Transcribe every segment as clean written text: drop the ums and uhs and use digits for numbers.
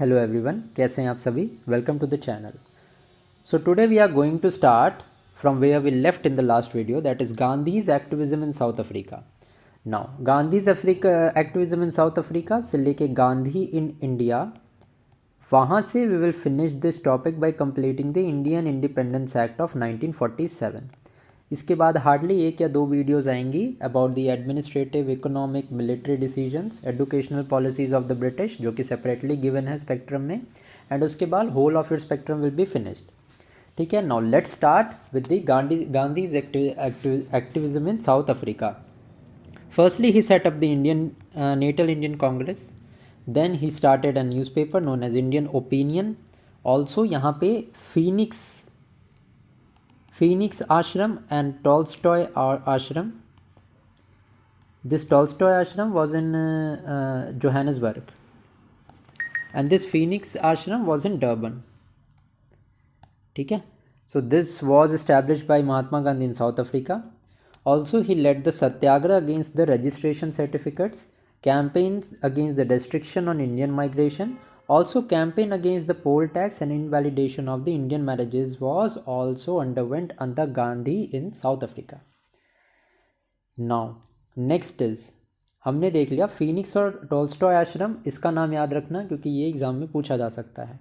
Hello everyone, कैसे हैं आप सभी। Welcome to the channel. So today we are going to start from where we left in the last video, that is Gandhi's activism in South Africa. Now Gandhi's activism in South Africa से लेके Gandhi in India, वहाँ से we will finish this topic by completing the Indian independence act of 1947। इसके बाद hardly एक या दो videos आएंगी about the administrative, economic, military decisions, educational policies of the British, जो कि सेपरेटली गिवन है स्पेक्ट्रम में, एंड उसके बाद whole of your Spectrum will be finished. ठीक है, now let's start with the Gandhi's activism in South Africa. Firstly, he set up the Natal Indian Congress. Then he started a newspaper known as Indian Opinion. Also, यहाँ पे Phoenix Ashram and Tolstoy Ashram. This Tolstoy Ashram was in Johannesburg, and this Phoenix Ashram was in Durban. ठीक है, so this was established by Mahatma Gandhi in South Africa. Also, he led the Satyagraha against the registration certificates, campaigns against the restriction on Indian migration, also campaign against the poll tax and invalidation of the Indian marriages was also underwent under Gandhi in South Africa. Now, next is, हमने देख लिया Phoenix और Tolstoy आश्रम, इसका नाम याद रखना क्योंकि ये एग्जाम में पूछा जा सकता है।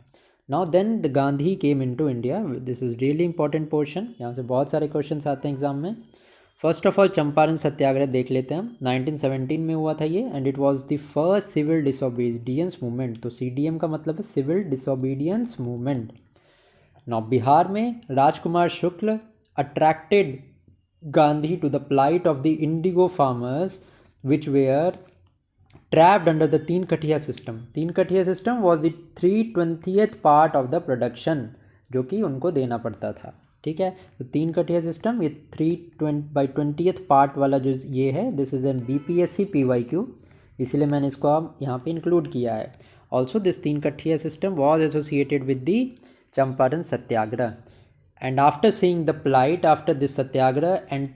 Now then the Gandhi came into India, this is really important portion, यहाँ से बहुत सारे क्वेश्चन आते हैं एग्जाम में। First of all Champaran Satyagraha देख लेते हैं हम। 1917 में हुआ था ये, and it was the first civil disobedience movement. तो सीडीएम का मतलब है civil disobedience movement. Now Bihar में Rajkumar Shukla attracted Gandhi to the plight of the indigo farmers which where trapped under the Tinkathia system. Tinkathia system was the 3/20th part of the production, जो कि उनको देना पड़ता था। ठीक है, तो तीन कठिया सिस्टम, ये 3/20th पार्ट वाला जो ये है, this is an BPSC PYQ, इसलिए मैंने इसको अब यहाँ पे इंक्लूड किया है। Also this Tinkathia system was associated with the Champaran Satyagraha, and after seeing the plight after this Satyagraha and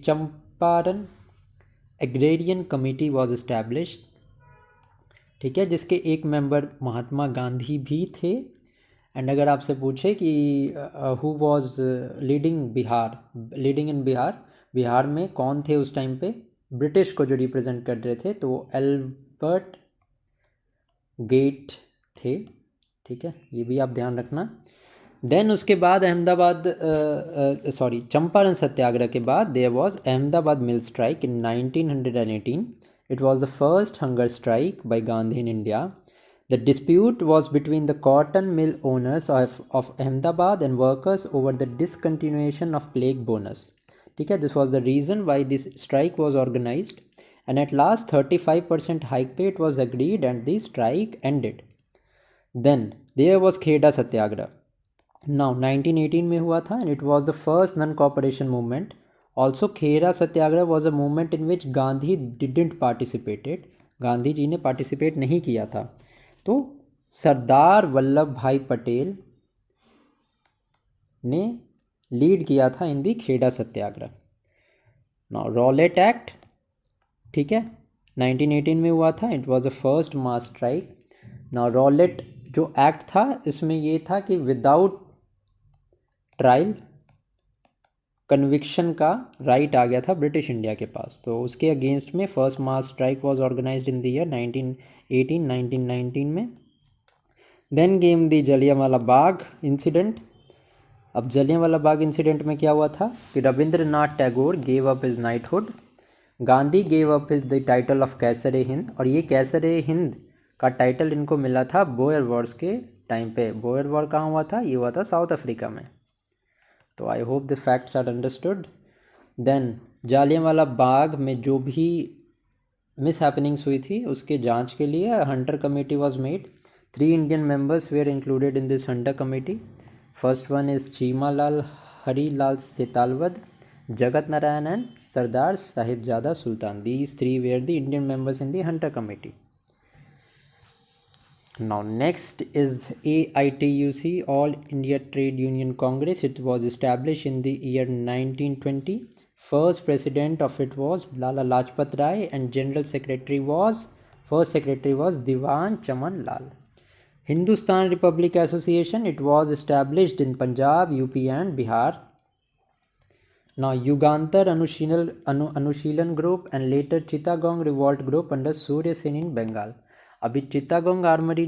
Champaran agrarian committee was established. ठीक है, जिसके एक मेंबर महात्मा गांधी भी थे। एंड अगर आपसे पूछे कि who was leading in Bihar में कौन थे उस टाइम पे ब्रिटिश को जो रिप्रेजेंट कर रहे थे, तो वो एल्बर्ट गेट थे। ठीक है, ये भी आप ध्यान रखना। देन उसके बाद चंपारण सत्याग्रह के बाद there was Ahmedabad mill strike in 1918. It was the first hunger strike by Gandhi in India. The dispute was between the cotton mill owners of Ahmedabad and workers over the discontinuation of plague bonus. ठीक है, this was the reason why this strike was organized, and at last 35% hike pay it was agreed and the strike ended. Then there was Kheda Satyagraha. Now 1918 में हुआ था, and it was the first non-cooperation movement. Also Kheda Satyagraha was a movement in which Gandhi didn't participated. Gandhi ji ने participate नहीं किया था। तो सरदार वल्लभ भाई पटेल ने lead किया था इन दी खेड़ा सत्याग्रह। नाउ रॉलेट एक्ट, ठीक है, 1918 में हुआ था। It was the first mass strike. Now Rowlatt जो एक्ट था, इसमें ये था कि विदाउट ट्रायल कन्विक्शन का राइट आ गया था ब्रिटिश इंडिया के पास। तो उसके अगेंस्ट में first mass strike was organised in the year 1919 में। Then came the Jallianwala Bagh incident. अब जलियांवाला बाग इंसिडेंट में क्या हुआ था कि Rabindranath Tagore gave up his knighthood, Gandhi gave up his the title of Kaiser e Hind, और ये कैसर ए हिंद का टाइटल इनको मिला था बोयर वॉर्स के टाइम पे। बोयर वॉर कहाँ हुआ था? ये हुआ था साउथ अफ्रीका में। तो I hope the facts are understood. Then Jallianwala Bagh में जो भी मिस हैपनिंग्स हुई थी उसके जांच के लिए Hunter committee was made. 3 Indian members were included in this Hunter committee. First one is Cheemalal Harilal Setalvad, Jagat Narayan and Sardar Sahibzada Sultan. These 3 were the Indian members in the Hunter committee. Now next is AITUC, All India Trade Union Congress. It was established in the year 1920. First president of it was Lala Lajpat Rai and general secretary was First secretary was Diwan Chaman Lal. Hindustan Republic Association, it was established in Punjab, UP and Bihar. Now Yugantar Anushilan group and later Chittagong revolt group under Surya Sen in Bengal. अभी Chittagong armoury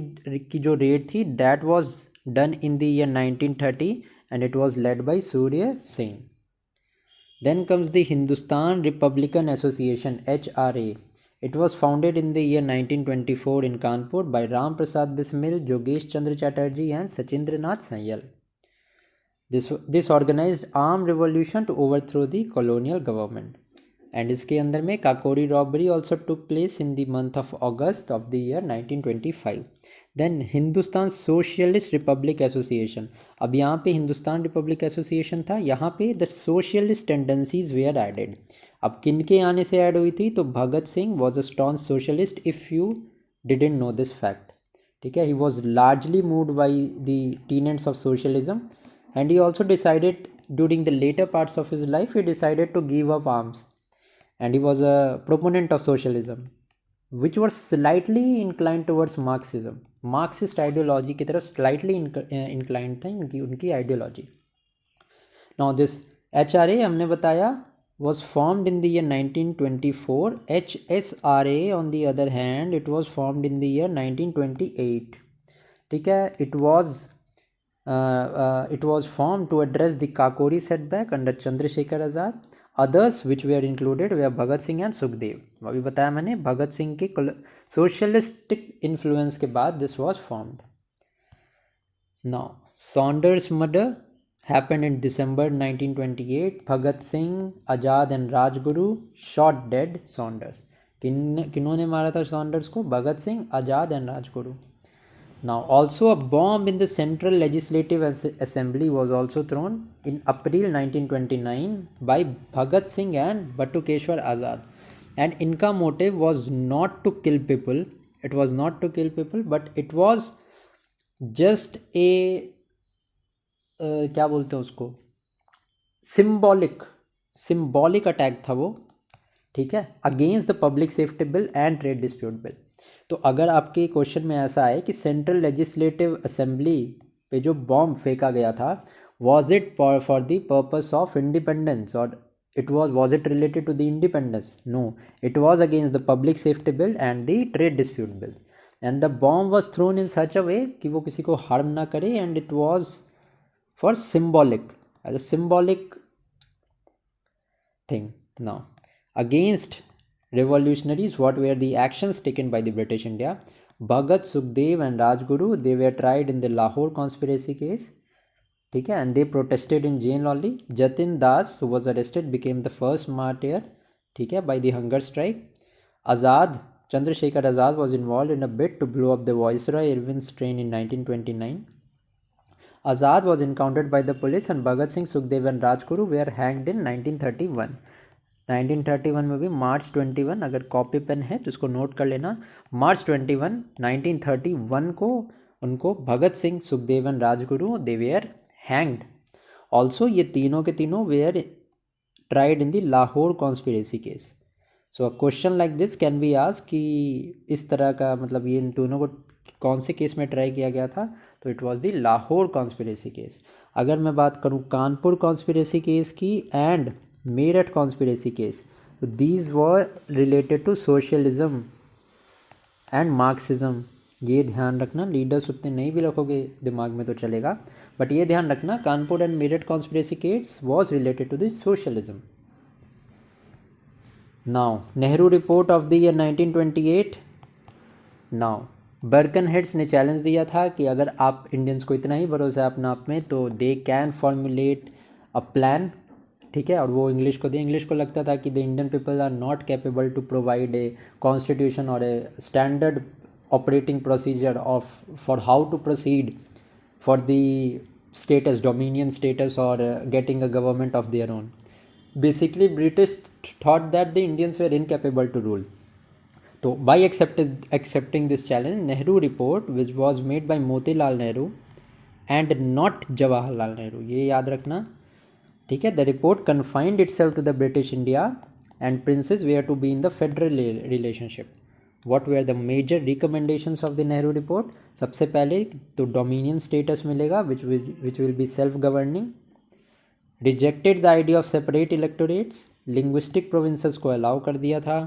की जो red थी that was done in the year 1930 and it was led by Surya Sen. Then comes the Hindustan Republican Association, HRA. It was founded in the year 1924 in Kanpur by Ram Prasad Bismil, Jogesh Chandra Chatterjee and Sachindranath Sanyal. This organized armed revolution to overthrow the colonial government. And इसके अंदर में Kakori robbery also took place in the month of August of the year 1925. Then Hindustan socialist republic association. अब यहाँ पे Hindustan republic association था, यहाँ पे the socialist tendencies were added. अब किन के आने से ऐड हुई थी? तो Bhagat Singh was a staunch socialist if you didn't know this fact. ठीक है, he was largely moved by the tenets of socialism and he also decided during the later parts of his life he decided to give up arms, and he was a proponent of socialism which was slightly inclined towards Marxism. Marxist ideology की तरफ slightly inclined था उनकी ideology. Now this HRA हमने बताया was formed in the year 1924. HSRA on the other hand it was formed in the year 1928. ठीक है, it was formed to address the Kakori setback under Chandrasekhar Azad. Others which were included were Bhagat Singh and Sukhdev. अभी बताया मैंने भगत सिंह के socialistic influence के बाद this was formed. Now Saunders murder happened in December 1928. Bhagat Singh, Azad and Rajguru shot dead Saunders. किन्होंने मारा था Saunders को? Bhagat Singh, Azad and Rajguru. Now also a bomb in the Central Legislative Assembly was also thrown in April 1929 by Bhagat Singh and Batukeshwar Azad, and इनका motive was not to kill people. It was not to kill people, but it was just a क्या बोलते हैं उसको, symbolic attack था वो. ठीक है, against the public safety bill and trade dispute bill. तो अगर आपके क्वेश्चन में ऐसा है कि सेंट्रल लेजिस्लेटिव असेंबली पे जो बॉम्ब फेंका गया था, was it for the purpose of independence और was it related to the independence? No, it was against the public safety bill and the trade dispute bill, and the bomb was thrown in such a way कि वो किसी को harm ना करे, and it was for as a symbolic thing. Now against revolutionaries, what were the actions taken by the British India? Bhagat, Sukhdev and Rajguru, they were tried in the Lahore conspiracy case. ठीक है, and they protested in jail only. Jatin Das, who was arrested, became the first martyr, ठीक है, by the hunger strike. Azad, Chandrasekhar Azad was involved in a bid to blow up the Viceroy Irwin's train in 1929. Azad was encountered by the police and Bhagat Singh, Sukhdev and Rajguru were hanged in 1931. 1931 में भी मार्च 21, अगर copy pen है तो इसको note कर लेना, मार्च 21 1931 को उनको Bhagat Singh, Sukhdev and Rajguru they were hanged. Also ये तीनों के तीनों were tried in the Lahore conspiracy case. So a question like this can be asked कि इस तरह का मतलब ये इन दोनों को कौन से केस में ट्राई किया गया था? तो it was the Lahore conspiracy case. अगर मैं बात करूँ कानपुर कॉन्स्पिरेसी केस की एंड मेरठ कॉन्स्पिरेसी केस, तो these were related to socialism and Marxism. ये ध्यान रखना, लीडर्स उतने नहीं भी रखोगे दिमाग में तो चलेगा, बट ये ध्यान रखना Kanpur and Meerut conspiracy case was related to this socialism. Now Nehru report of the year 1928. Now Birkenhead's ने चैलेंज दिया था कि अगर आप इंडियंस को इतना ही भरोसा है अपना आप में तो they can formulate a plan. ठीक है, और वो इंग्लिश को लगता था कि the Indian people are not capable to provide a constitution और a standard operating procedure of for how to proceed for the status, dominion status और getting a government of their own. Basically British thought that the Indians were incapable to rule. तो by accepting this challenge, Nehru report which was made by Motilal Nehru and not Jawaharlal Nehru, ये याद रखना. ठीक है, the report confined itself to the British India and princes were to be in the federal relationship. What were the major recommendations of the Nehru report? सबसे पहले तो dominion status मिलेगा which will be self governing. Rejected the idea of separate electorates. Linguistic provinces को allow कर दिया था.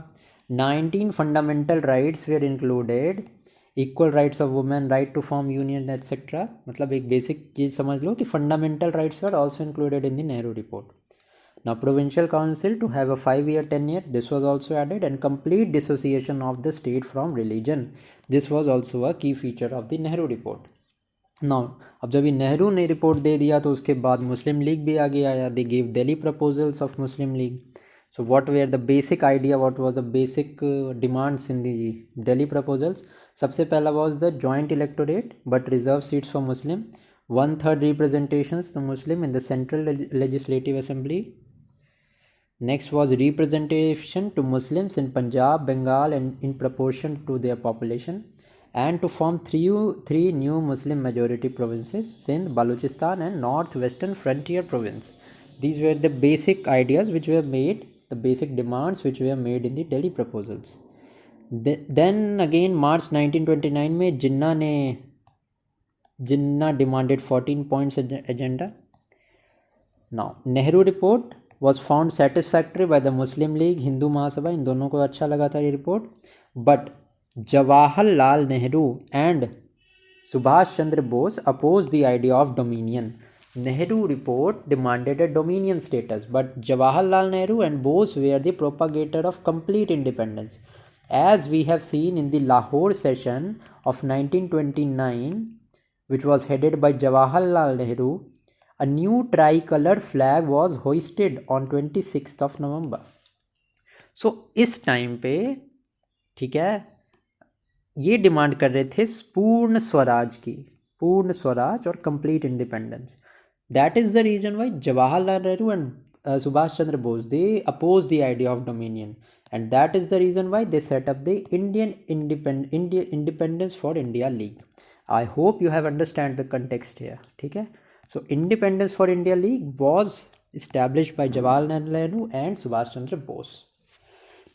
19 fundamental rights were included. Equal rights of women, right to form union, etc. मतलब एक बेसिक चीज़ समझ लो कि fundamental rights were also included in the Nehru report. Now provincial council to have a 5-year tenure, this was also added, and complete dissociation of the state from religion. This was also a key feature of the Nehru report. Now अब जब ये नेहरू ने report दे दिया तो उसके बाद मुस्लिम league भी आगे आया. They gave Delhi proposals of Muslim League. So what were the basic idea, what was the basic demands in the Delhi proposals? सबसे पहला was the joint electorate but reserved seats for Muslim, 1/3 representations to Muslim in the central legislative assembly. Next was representation to Muslims in Punjab, Bengal and in proportion to their population, and to form three new Muslim majority provinces, Sindh, Balochistan and Northwestern Frontier Province. These were the basic ideas which were made, the basic demands which were made in the Delhi proposals. Then again March 1929 में जिन्ना demanded 14 points agenda. Now Nehru report was found satisfactory by the Muslim League, Hindu Mahasabha, इन दोनों को अच्छा लगा था ये report. But Jawaharlal Nehru and Subhash Chandra Bose opposed the idea of dominion. Nehru report demanded a dominion status, but Jawaharlal Nehru and Bose were the propagator of complete independence. As we have seen in the Lahore session of 1929, which was headed by Jawaharlal Nehru, a new tricolor flag was hoisted on 26th of November. So इस time पे ठीक है ये demand कर रहे थे पूर्ण स्वराज की, पूर्ण स्वराज और complete independence. That is the reason why Jawaharlal Nehru and Subhas Chandra Bose they oppose the idea of dominion, and that is the reason why they set up the Indian independence for India league. I hope you have understand the context here. ठीक है. So Independence for India League was established by Jawaharlal Nehru and Subhash Chandra Bose.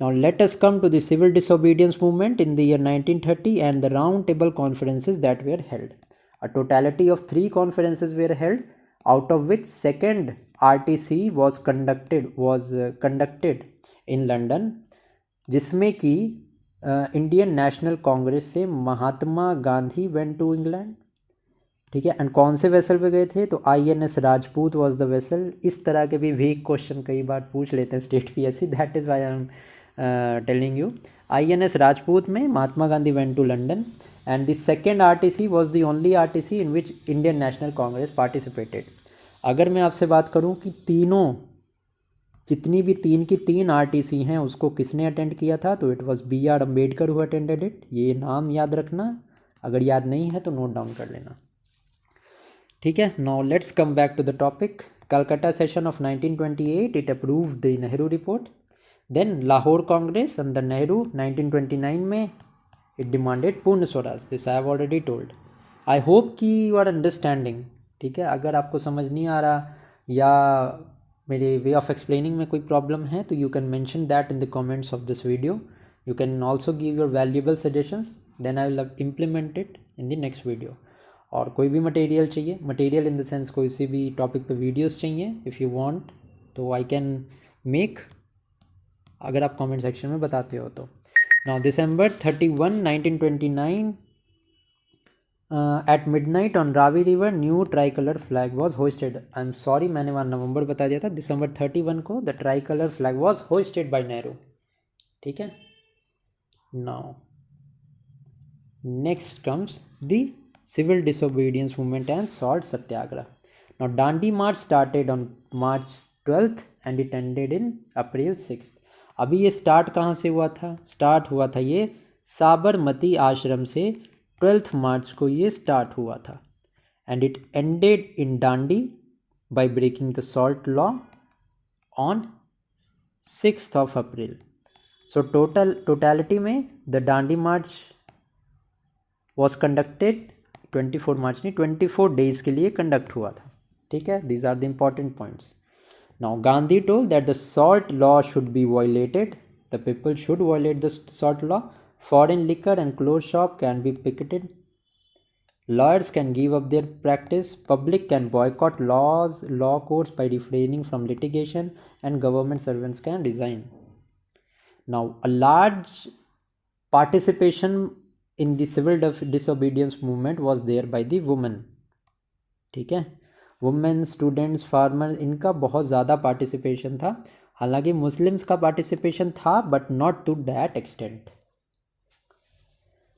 Now let us come to the civil disobedience movement in the year 1930 and the round table conferences that were held. A totality of 3 conferences were held, out of which second RTC was conducted in London, जिसमें कि Indian National Congress से महात्मा Gandhi went to England. ठीक है. And कौन से vessel पे गए थे? तो INS Rajput was the vessel. इस तरह के भी वीक क्वेश्चन कई बार पूछ लेते हैं state PSC, that is why I am telling you. INS Rajput में Mahatma Gandhi went to London, and the second RTC was the only RTC in which Indian National Congress participated. अगर मैं आपसे बात करूँ कि तीनों जितनी भी 3 की 3 RTC हैं उसको किसने अटेंड किया था, तो it was BR Ambedkar who attended it. ये नाम याद रखना, अगर याद नहीं है तो नोट डाउन कर लेना. ठीक है. Now let's come back to the topic. Calcutta session of 1928 it approved the Nehru report. Then Lahore Congress under Nehru 1929 में it demanded Purna Swaraj. This I have already told. I hope कि यू आर अंडरस्टैंडिंग. ठीक है. अगर आपको समझ नहीं आ रहा या मेरे वे ऑफ एक्सप्लेनिंग में कोई प्रॉब्लम है तो you can mention that in the comments of this video. You can also give your valuable suggestions, then I will implement it in the next video. और कोई भी मटेरियल चाहिए, material in the sense कोई सी भी topic पे videos चाहिए if you want, तो I can make, अगर आप कमेंट सेक्शन में बताते हो तो. Now December 31, 1929 at midnight on Ravi river new tricolour flag was hoisted. I am sorry, मैंने वहाँ नवंबर बता दिया था. December 31 को the tricolour flag was hoisted by Nehru. ठीक है. Now next comes the civil disobedience movement and salt satyagrah. Now Dandi March started on March 12th and it ended in April 6th. अभी ये start कहाँ से हुआ था? Start हुआ था ये साबरमती आश्रम से. 12th मार्च को ये स्टार्ट हुआ था and it ended in Dandi by breaking the salt law on 6th of April. So totality में the Dandi March was conducted 24 मार्च नहीं 24 डेज के लिए कंडक्ट हुआ था. ठीक है. These are the important points. Now Gandhi told that the salt law should be violated, the people should violate the salt law. Foreign liquor and clothes shop can be picketed. Lawyers can give up their practice. Public can boycott law courts by refraining from litigation, and government servants can resign. Now, a large participation in the civil disobedience movement was there by the women. ठीक है, women, students, farmer, इनका बहुत ज़्यादा participation था. हालांकि Muslims का participation था but not to that extent.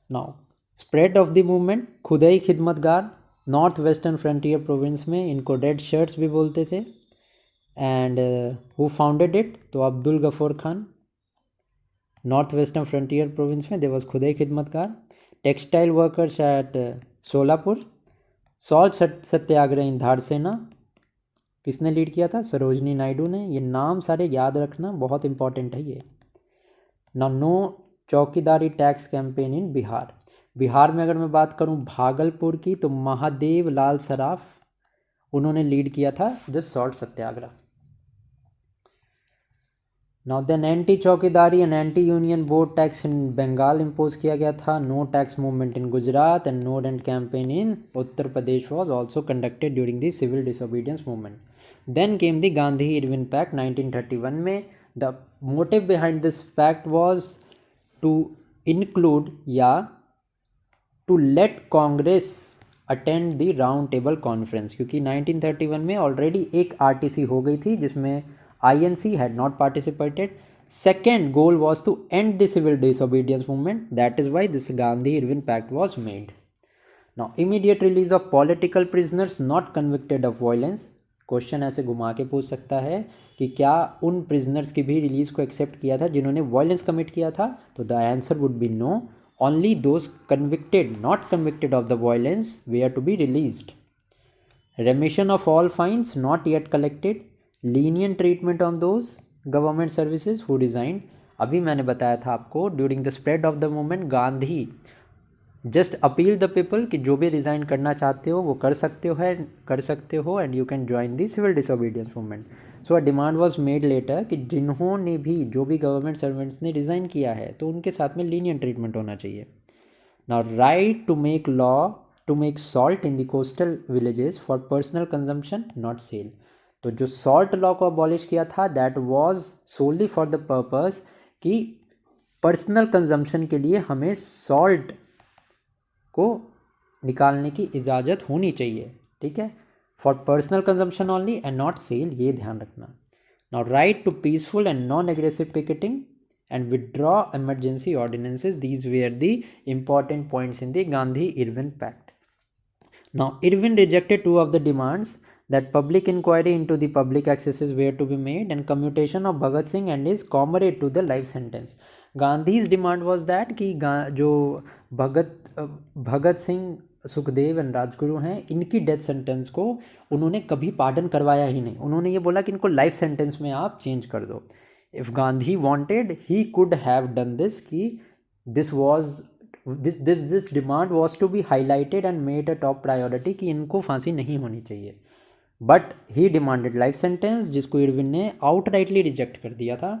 Now spread of the movement. Khudai Khidmatgar north western frontier province में, इनको रेड शर्ट्स भी बोलते थे. And who founded it? तो Abdul Ghaffar Khan. North western frontier province में there was Khudai Khidmatgar. Textile workers at Solapur. Salt Satyagraha in Dharasana, किसने lead किया था? सरोजनी नायडू ने. ये नाम सारे याद रखना, बहुत इंपॉर्टेंट है ये. No chowkidari tax campaign in Bihar. Bihar में अगर मैं बात करूं भागलपुर की, तो महादेव लाल सराफ, उन्होंने लीड किया था this salt Satyagraha. Now then anti chowkidari and anti union board tax in Bengal impose किया गया था. No tax movement in Gujarat and no rent campaign in Uttar Pradesh was also conducted during the civil disobedience movement. Then came the Gandhi Irwin pact 1931 में. The motive behind this pact was to include या to let Congress attend the round table conference, क्योंकि 1931 में already एक RTC हो गई थी जिसमें INC had not participated. Second goal was to end the civil disobedience movement. That is why this Gandhi-Irwin Pact was made. Now, immediate release of political prisoners not convicted of violence. Question ऐसे घुमा के पूछ सकता है कि क्या उन prisoners की भी रिलीज को एक्सेप्ट किया था जिन्होंने वायलेंस कमिट किया था? तो the answer would be no. Only those convicted, not convicted of the violence, were to be released. Remission of all fines not yet collected. Lenient treatment on those government services who resigned. अभी मैंने बताया था आपको, during the spread of the movement Gandhi just appeal the people कि जो भी resign करना चाहते हो वो कर सकते हो and you can join the civil disobedience movement. So a demand was made later कि जिन्होंने भी, जो भी गवर्नमेंट सर्वेंट्स ने रिज़ाइन किया है तो उनके साथ में लीनियंट ट्रीटमेंट होना चाहिए. Now right to make law to make salt in the coastal villages for personal consumption not sale. तो जो सॉल्ट लॉ को अबॉलिश किया था that was solely for the purpose कि पर्सनल कंजम्पशन के लिए हमें सॉल्ट को निकालने की इजाज़त होनी चाहिए. ठीक है, for personal consumption only and not sale, ये ध्यान रखना. Now right to peaceful and non aggressive picketing and withdraw emergency ordinances. These were the important points in the Gandhi-Irwin Pact. Now, Irwin rejected two of the demands, that public inquiry into the public accesses were to be made and commutation of Bhagat Singh and his comrade to the life sentence. Gandhi's demand was that कि जो भगत Singh, Sukhdev and Rajguru हैं, इनकी death sentence को उन्होंने कभी pardon करवाया ही नहीं. उन्होंने ये बोला कि इनको लाइफ सेंटेंस में आप चेंज कर दो. If Gandhi wanted, he could have done this. कि this demand was to be highlighted and made a top priority कि इनको फांसी नहीं होनी चाहिए. But he demanded life sentence, जिसको इरविन ने outrightly reject कर दिया था.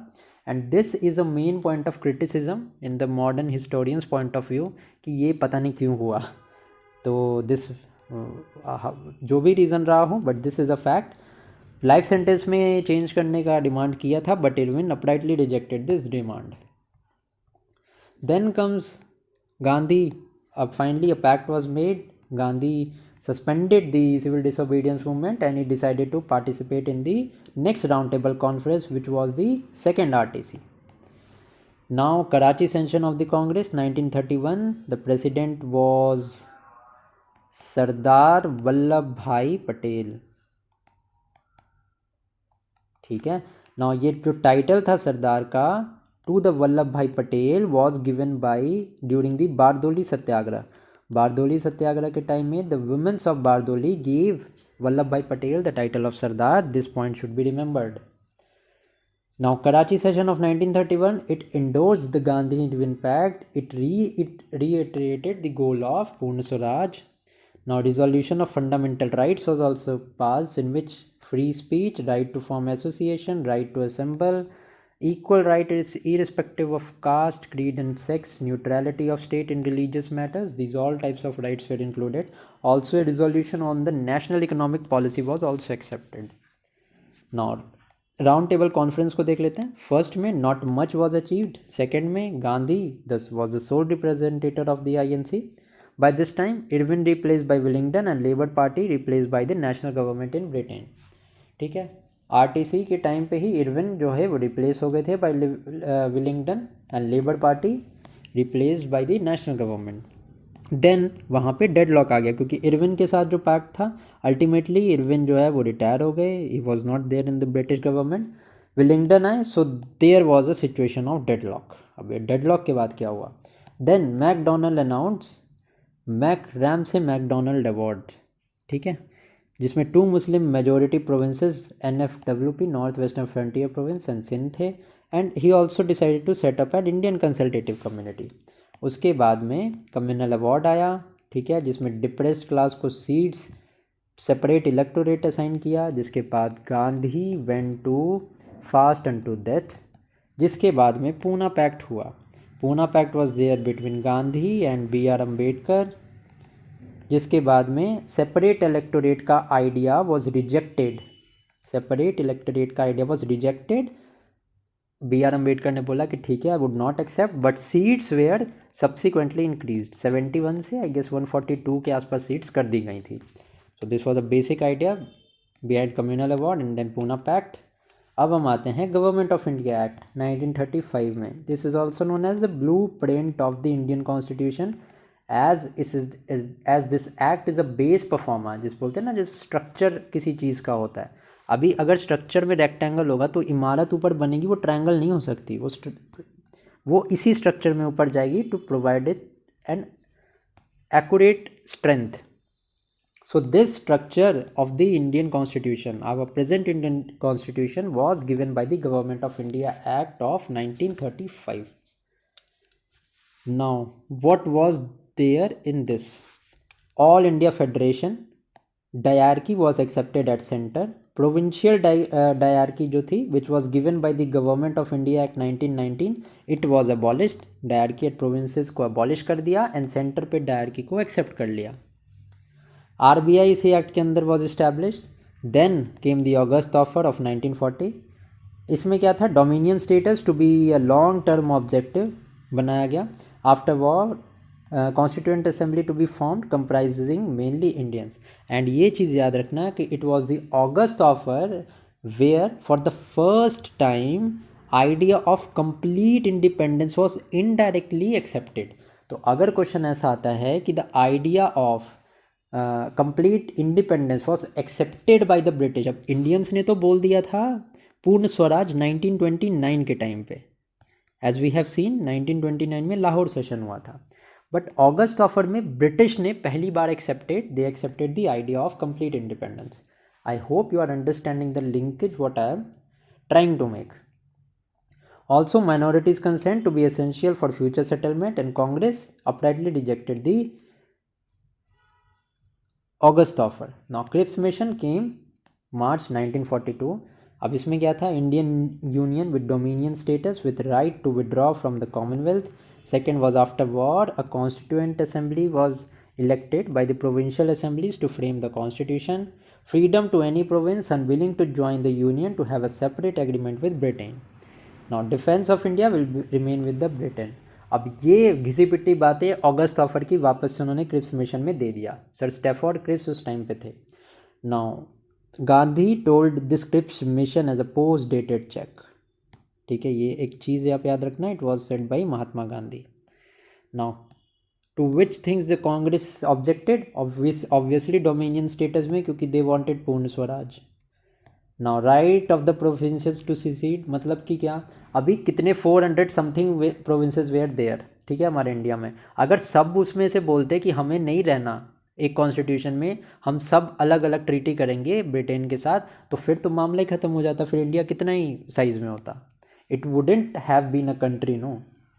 And this is a main point of criticism in the modern historians point of view कि ये पता नहीं क्यों हुआ. तो this जो भी रीज़न रहा हो, but this is a fact. Life sentence में चेंज करने का डिमांड किया था but Irwin uprightly rejected this demand. Then comes Gandhi. अब finally a pact was made. Gandhi suspended the civil disobedience movement and he decided to participate in the next round table conference, which was the second RTC. Now, Karachi session of the Congress 1931. The president was Sardar Vallabhbhai Patel. ठीक है. Now ये जो title था सरदार का to the Vallabh Bhai Patel was given by during the Bardoli Satyagraha. Bardoli Satyagraha के time में the womens of Bardoli give Vallabh Bhai Patel the title of Sardar. This point should be remembered. Now Karachi session of 1931, it endorsed the Gandhi-Irwin Pact. It reiterated the goal of Purna Swaraj. Now, resolution of fundamental rights was also passed, in which free speech, right to form association, right to assemble, Equal right is irrespective of caste, creed and sex, neutrality of state in religious matters. These all types of rights were included. Also a resolution on the national economic policy was also accepted. Now round table conference को देख लेते हैं. First में not much was achieved. Second में Gandhi thus was the sole representative of the INC. By this time Irwin replace by Willingdon and labour party replace by the national government in Britain. ठीक है, RTC के time पे ही Irwin जो है वो replace हो गए थे by Willingdon and labour party replaced by the national government. Then वहाँ पे डेडलॉक आ गया क्योंकि इरविन के साथ जो पैक्ट था, अल्टीमेटली इरविन जो है वो रिटायर हो गए. He was not there in the British government. Willingdon आए, so there was a situation of deadlock. अब ये डेडलॉक के बाद क्या हुआ? देन मैकडोनल्ड अनाउंस मैक से मैकडोनल्ड अवार्ड. ठीक है, जिसमें 2 Muslim majority provinces NFWP north western frontier province and Sindh थे. And he also decided to set up an Indian consultative community. उसके बाद में कम्युनल अवार्ड आया. ठीक है, जिसमें डिप्रेस्ड क्लास को सीट्स सेपरेट इलेक्टोरेट असाइन किया. जिसके बाद Gandhi went to fast and to death. जिसके बाद में पूना पैक्ट हुआ. Poona pact was there between Gandhi and BR Ambedkar. जिसके बाद में सेपरेट इलेक्टोरेट का idea was rejected. Separate electorate का idea was rejected. BR Ambedkar ने बोला कि ठीक है, I would not accept, but seats were subsequently increase. 71 से आई गेस 142 के आसपास सीट्स कर दी गई थी. So this was a basic idea behind communal award and then Poona pact. अब हम आते हैं गवर्नमेंट ऑफ इंडिया एक्ट 1935 में. This is also known as the blueprint of the Indian constitution as this act is a base performer. जिस बोलते हैं ना, जिस स्ट्रक्चर किसी चीज़ का होता है. अभी अगर स्ट्रक्चर में रेक्टेंगल होगा तो इमारत ऊपर बनेगी, वो ट्रायंगल नहीं हो सकती. वो इसी स्ट्रक्चर में ऊपर जाएगी to provide it an accurate strength. So this structure of the Indian Constitution, our present Indian Constitution, was given by the Government of India Act of 1935. Now, what was there in this? All India Federation, diarchy was accepted at center. Provincial diarchy जो थी, which was given by the Government of India Act 1919, it was abolished. Diarchy at provinces को abolish कर दिया and center पे diarchy को accept कर लिया. RBI इसी एक्ट के अंदर was established. Then came the August offer of 1940. इसमें क्या था? Dominion status to be a long term objective बनाया गया. After war constituent assembly to be formed comprising mainly Indians. And ये चीज़ याद रखना कि it was the August offer where for the first time idea of complete independence was indirectly accepted. तो अगर question ऐसा आता है कि the idea of complete independence was accepted by the British. अब इंडियंस ने तो बोल दिया था पूर्ण स्वराज 1929 के टाइम पे. एज वी हैव सीन 1929 में लाहौर सेशन हुआ था. बट ऑगस्ट ऑफर में ब्रिटिश ने पहली बार they accepted the idea of complete independence. I hope you are understanding the linkage what I am trying to make. Also, minorities' consent to be essential for future settlement, and Congress uprightly rejected the August offer. Now, Cripps Mission came March 1942. अब इसमें क्या था? Indian Union with Dominion status with right to withdraw from the Commonwealth. Second was after war, a constituent assembly was elected by the provincial assemblies to frame the constitution. Freedom to any province unwilling to join the union to have a separate agreement with Britain. Now, defense of India will remain with the Britain. अब ये घिसी पिट्टी बातें अगस्त offer की वापस से उन्होंने Cripps mission में दे दिया. सर स्टैफोर्ड क्रिप्स उस टाइम पे थे. Now Gandhi told this Cripps mission as a post dated cheque. ठीक है, ये एक चीज़ आप याद रखना. It was said by Mahatma Gandhi. Now to which things the Congress objected? Obviously dominion status में, क्योंकि they wanted Purna Swaraj. Now right of the provinces to secede, मतलब कि क्या? अभी कितने 400 समथिंग प्रोविंसेस वेयर देयर. ठीक है, हमारे इंडिया में अगर सब उसमें से बोलते कि हमें नहीं रहना एक कॉन्स्टिट्यूशन में, हम सब अलग अलग ट्रीटी करेंगे ब्रिटेन के साथ, तो फिर तो मामला ही ख़त्म हो जाता. फिर इंडिया कितना ही साइज़ में होता. It wouldn't have been a country. No,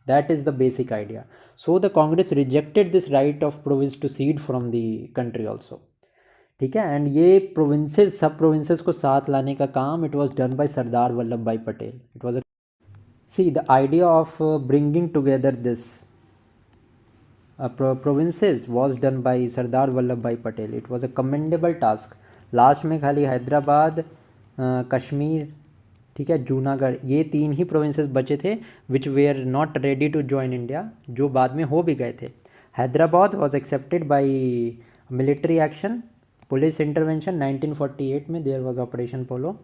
that is the basic idea. So the Congress rejected this right of province to cede from the country also. ठीक है, एंड ये प्रोविंसेस सब प्रोविंसेस को साथ लाने का काम it was done by Sardar Vallabh Bhai Patel. It was See, the idea of bringing together this provinces was done by Sardar Vallabhbhai Patel. It was a commendable task. Last में खाली हैदराबाद, कश्मीर, ठीक है, जूनागढ़, ये 3 ही प्रोविंसेस बचे थे which were not ready to join India, जो बाद में हो भी गए थे. Hyderabad was accepted by military action, police intervention 1948 में there was operation polo.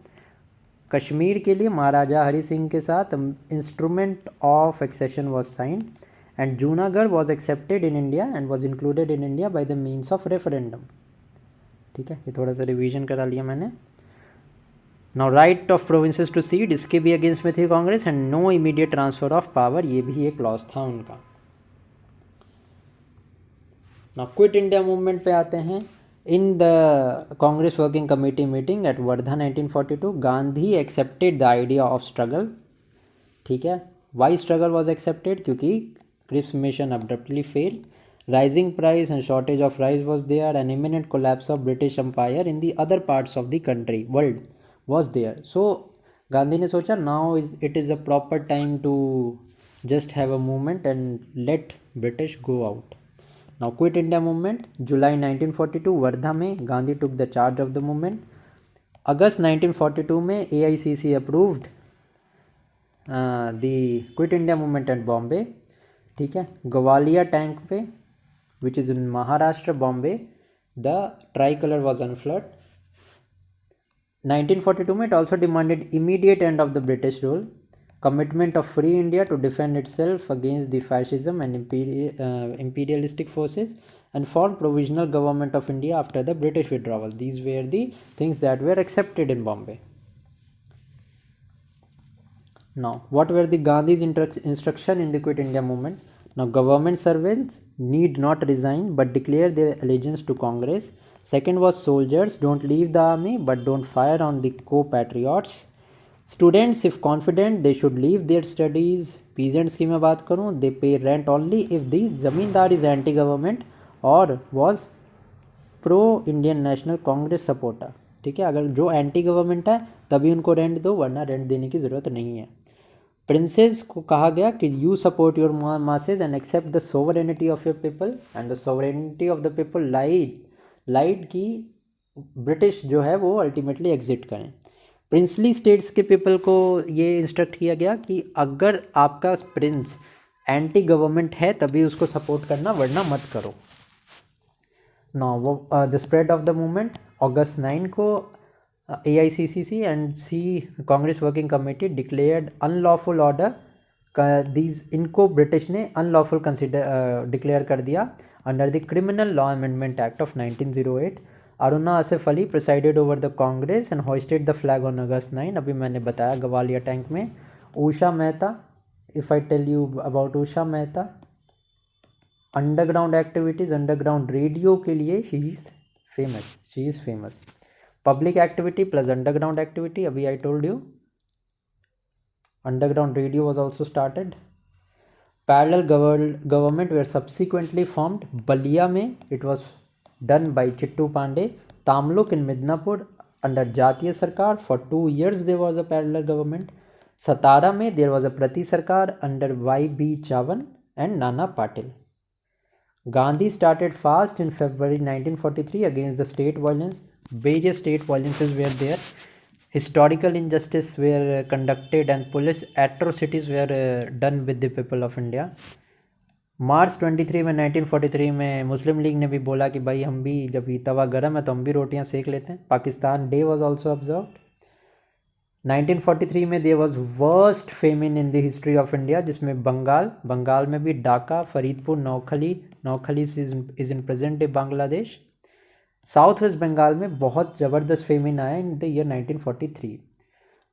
Kashmir के लिए महाराजा हरि सिंह के साथ instrument of accession was signed. And Junagadh was accepted in India and was included in India by the means of referendum. ठीक है, ये थोड़ा सा रिवीजन करा लिया मैंने. Now right of provinces to cede, इसके भी अगेंस्ट में थी Congress. And no immediate transfer of power, ये भी एक क्लॉज था उनका. नाउ क्विट इंडिया मूवमेंट पे आते हैं. In the Congress working committee meeting at Wardha 1942, Gandhi accepted the idea of struggle. ठीक है, वाई स्ट्रगल वॉज एक्सेप्टेड? क्योंकि Cripps mission abruptly fail, rising price and shortage of rice was there, and imminent collapse of British Empire in the other parts of the country world was there. So Gandhi ने सोचा now it is a proper time to just have a movement and let British go out. Now quit India movement, July 1942 Wardha में Gandhi took the charge of the movement. अगस्त 1942 में AICC approved the quit India movement at Bombay. ठीक है, Gwalior tank पे which is in Maharashtra, Bombay, the tricolor was unfurled. 1942 में it also demanded immediate end of the British rule, commitment of free India to defend itself against the fascism and imperialistic forces, and form provisional government of India after the British withdrawal. These were the things that were accepted in Bombay. Now, what were the Gandhi's instruction in the Quit India movement? Now, government servants need not resign but declare their allegiance to Congress. Second was soldiers don't leave the army but don't fire on the co-patriots. Students, if confident, they should leave their studies. Peasants की मैं बात करूँ, they pay rent only if the जमींदार is anti-government or was pro-Indian National Congress supporter. ठीक है, अगर जो anti government है तभी उनको रेंट दो, वरना रेंट देने की ज़रूरत नहीं है. प्रिंसेस को कहा गया कि you support your masses and accept the sovereignty of your people, and the sovereignty of the people lied की ब्रिटिश जो है वो अल्टीमेटली एग्जिट करें. प्रिंसली स्टेट्स के पीपल को ये इंस्ट्रक्ट किया गया कि अगर आपका प्रिंस एंटी गवर्नमेंट है तभी उसको सपोर्ट करना, वरना मत करो. नो वो the spread of the movement, अगस्त 9 को AICC and Congress Working Committee declared unlawful order. These इनको ब्रिटिश ने unlawful डिक्लेयर कर दिया under the Criminal Law Amendment Act of 1908. Aruna Asif Ali presided over the Congress and hoisted the flag on August 9. अभी मैंने बताया Gwalior tank में. Usha Mehta, if I tell you about Usha Mehta, underground activities, underground radio के लिए she is famous. Public activity plus underground activity, abhi I told you. Underground radio was also started. Parallel government were subsequently formed. Balia mein it was done by Chittu Pandey. Tamluk in Midnapur under Jatiya Sarkar for 2 years there was a parallel government. Satara mein there was a Prati Sarkar under Y.B. Chavan and Nana Patil. Gandhi started fast in February 1943 against the state violence. Various state violences were there, historical injustice were conducted, and police atrocities were done with the people of India. मार्च 23 में 1943 में मुस्लिम league ने भी बोला कि भाई हम भी जब ये तवा गर्म है तो हम भी रोटियां सेक लेते हैं. Pakistan day was also observed. 1943 में there was worst famine in the history of India, जिसमें बंगाल में भी Dhaka, Faridpur, Noakhali is in present day Bangladesh. South west Bengal में बहुत ज़बरदस्त फेमिन आया in the year 1943.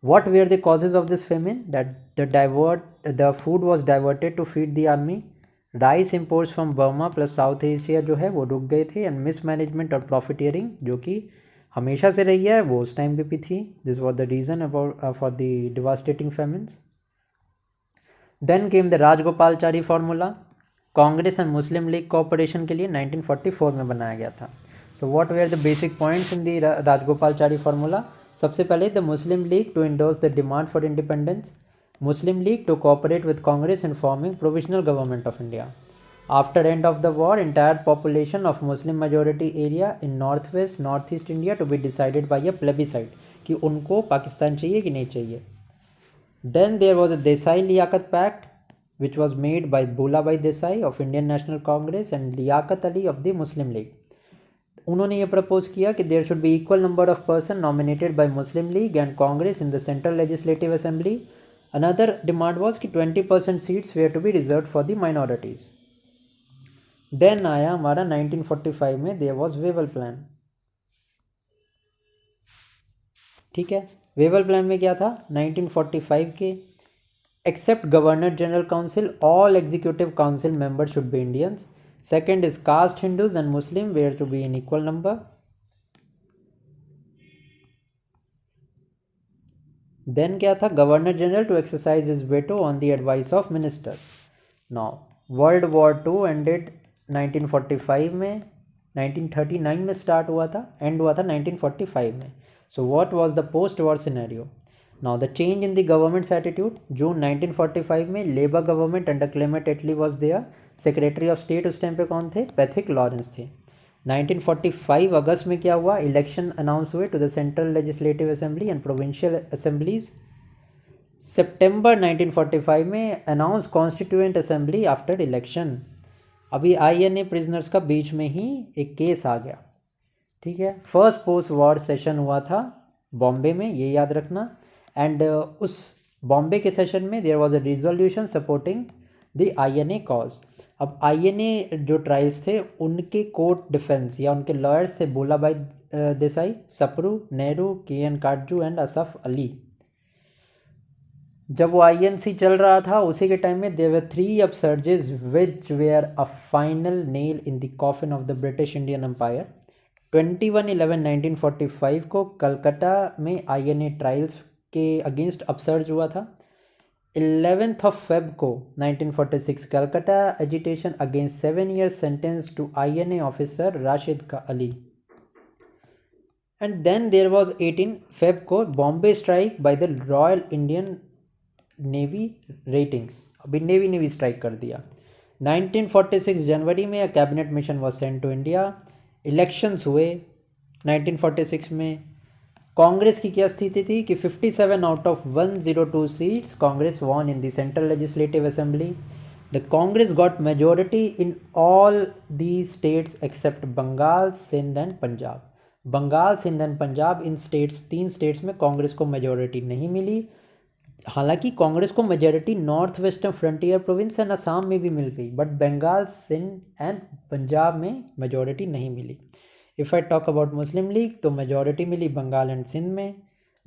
What were the causes of this famine? That the food was diverted to feed the army. Rice imports from Burma plus South Asia जो है वो रुक गए थे. एंड मिसमैनेजमेंट और प्रॉफिटियरिंग जो कि हमेशा से रही है वो उस टाइम पे भी थी. This was the reason about for the devastating famines. Then came the Rajagopalachari formula. Congress and Muslim League cooperation के लिए 1944 में बनाया गया था. So what were the basic points in the Rajgopalachari formula? सबसे पहले the Muslim League to endorse the demand for independence. Muslim League to cooperate with Congress in forming provisional government of India. After end of the war, entire population of Muslim majority area in northwest, northeast India to be decided by a plebiscite कि उनको पाकिस्तान चाहिए कि नहीं चाहिए. Then there was a Desai-Liaquat Pact which was made by Bhula Bhai Desai of Indian National Congress and Liaquat Ali of the Muslim League. उन्होंने ये propose किया कि there should be equal number of person nominated by Muslim League and Congress in the central legislative assembly. Another demand was कि 20% seats were to be reserve for the minorities. Then आया हमारा 1945 में there was Wavell plan. ठीक है, Wavell plan में क्या था 1945 के, except governor general council all executive council member should be Indians. Second is caste Hindus and Muslim were to be in equal number. Then क्या था, Governor General to exercise his veto on the advice of minister. Now World War II ended 1945 में, 1939 में start हुआ था, and हुआ था 1945 में. So what was the post war scenario? Now the change in the government's attitude. June 1945 में labour government under Clement Attlee was there. Secretary of state उस time पे कौन थे, पैथिक लॉरेंस थे. 1945 अगस्त में क्या हुआ, इलेक्शन अनाउंस हुए to the central legislative assembly and provincial assemblies. सितंबर 1945 में announce constituent assembly after election. अभी INA प्रिजनर्स का बीच में ही एक केस आ गया. ठीक है, फर्स्ट पोस्ट वॉर सेशन हुआ था बॉम्बे में, ये याद रखना. एंड उस बॉम्बे के सेशन में there was a resolution supporting the INA cause. अब INA जो ट्रायल्स थे उनके कोर्ट डिफेंस या उनके लॉयर्स थे भोला भाई देसाई, सप्रू, नेहरू, KN काटजू एंड असफ अली. जब वो INC चल रहा था उसी के टाइम में there were 3 upsurges which were a final nail in the coffin of the British Indian empire. 21/11/1945 को कलकत्ता में INA ट्रायल्स के अगेंस्ट अपसर्ज हुआ था. 11th of Feb को 1946 Calcutta agitation against 7 years sentence to INA officer Rashid का Ali. And then there was 18 Feb को Bombay strike by the royal Indian navy ratings. अभी navy strike कर दिया. 1946 जनवरी में a cabinet mission was sent to India. Elections हुए 1946 में. कांग्रेस की क्या स्थिति थी कि 57 out of 102 seats Congress won in the central legislative assembly. The Congress got majority in all the states except Bengal, Sindh and Punjab. Bengal, Sindh and Punjab in states, 3 states में Congress को मेजोरिटी नहीं मिली. हालांकि कांग्रेस को majority north western frontier province and Assam में भी मिल गई, बट बंगाल, सिंध एंड पंजाब में मेजोरिटी नहीं मिली. If I talk about Muslim league तो मेजोरिटी मिली बंगाल एंड सिंध में.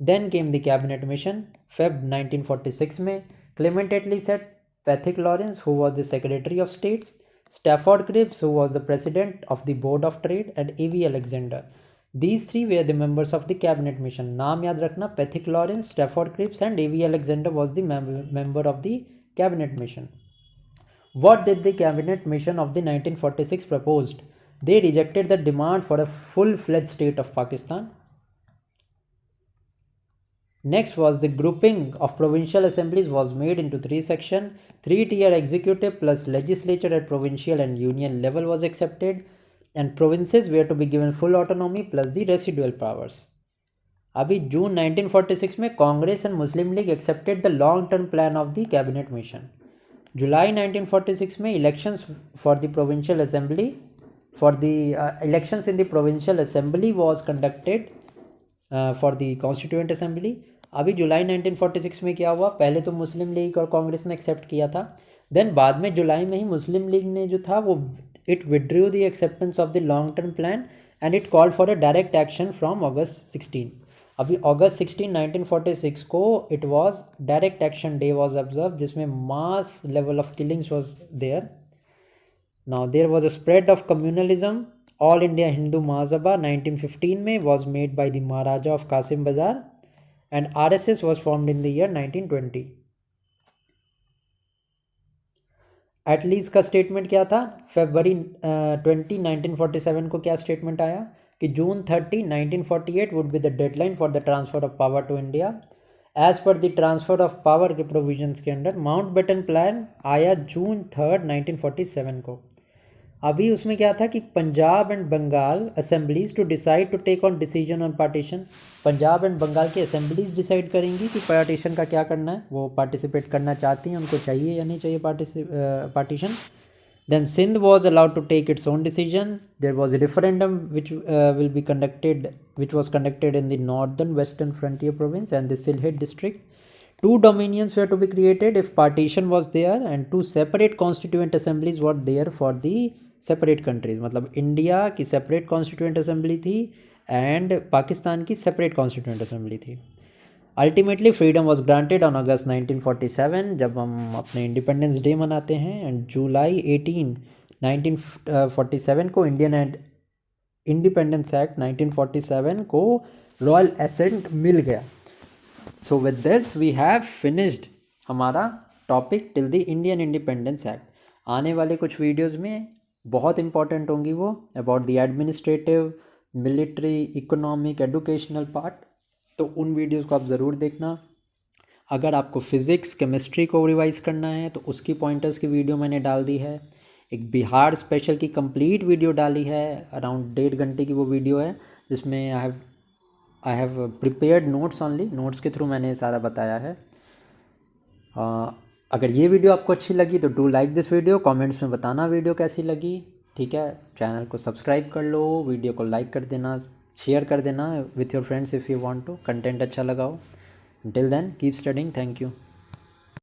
Then came the cabinet mission Feb 1946 में. Clement Attlee set, Pethick Lawrence who was the secretary of states, Stafford Cripps who was the president of the board of trade and A.V. Alexander. These 3 were the members of the cabinet mission. नाम याद रखना, Pethick Lawrence, Stafford Cripps and A.V. Alexander was the member of the cabinet mission. What did the cabinet mission of the 1946 proposed? They rejected the demand for a full-fledged state of Pakistan. Next was the grouping of provincial assemblies was made into 3 sections. 3-tier executive plus legislature at provincial and union level was accepted, and provinces were to be given full autonomy plus the residual powers. अभी June 1946 में Congress and Muslim League accepted the long term plan of the cabinet mission. July 1946 में elections for the provincial assembly for the elections in the provincial assembly was conducted for the constituent assembly. अभी जुलाई 1946 में क्या हुआ, पहले तो मुस्लिम league और कांग्रेस ने एक्सेप्ट किया था. देन बाद में जुलाई में ही मुस्लिम लीग ने जो था वो it withdrew the acceptance of the long term plan and it called for a direct action from August 16. अभी August 16 1946 को it was direct action day was observe, जिसमें mass level of killings was there. Now there was a spread of communalism. All India Hindu Mahasabha 1915 में was made by the Maharaja of Qasim Bazar and RSS was formed in the year 1920. At least का statement क्या था, February 20 1947 को क्या statement आया कि June 30 1948 would be the deadline for the transfer of power to India. As per the transfer of power के provisions के under Mountbatten plan आया जून 3, 1947 को। अभी उसमें क्या था कि Punjab and Bengal assemblies to decide to take on decision on partition. Punjab and Bengal की असेंबलीज डिसाइड करेंगी कि पार्टीशन का क्या करना है, वो पार्टिसिपेट करना चाहती हैं, उनको चाहिए या नहीं चाहिए partition. Then Sindh was allowed to take its own decision. There was a referendum which was conducted in the northern western frontier province and the Sylhet district. Two dominions were to be created if partition was there, and two separate constituent assemblies were there for the separate countries. मतलब India की separate constituent assembly थी and Pakistan की separate constituent assembly थी। Ultimately freedom was granted on August 1947, जब हम अपने independence day मनाते हैं, एंड जुलाई 18, 1947 को इंडियन एंड इंडिपेंडेंस एक्ट 1947 को रॉयल एसेंट मिल गया। So with this we have finished हमारा topic till the Indian independence act. आने वाले कुछ वीडियोस में बहुत इंपॉर्टेंट होंगी वो about the administrative, military, economic, educational part, तो उन वीडियोस को आप ज़रूर देखना। अगर आपको फ़िज़िक्स, केमिस्ट्री को रिवाइज़ करना है तो उसकी पॉइंटर्स की वीडियो मैंने डाल दी है। एक बिहार स्पेशल की कंप्लीट वीडियो डाली है, अराउंड 1.5 घंटे की वो वीडियो है, जिसमें I have prepared notes only, notes के थ्रू मैंने सारा बताया है। अगर ये वीडियो आपको अच्छी लगी तो do like this video, comments में बताना वीडियो कैसी लगी, ठीक है। चैनल को सब्सक्राइब कर लो, वीडियो को लाइक कर देना, शेयर कर देना with your friends if you want to, content अच्छा लगा हो। Till then keep studying, thank you.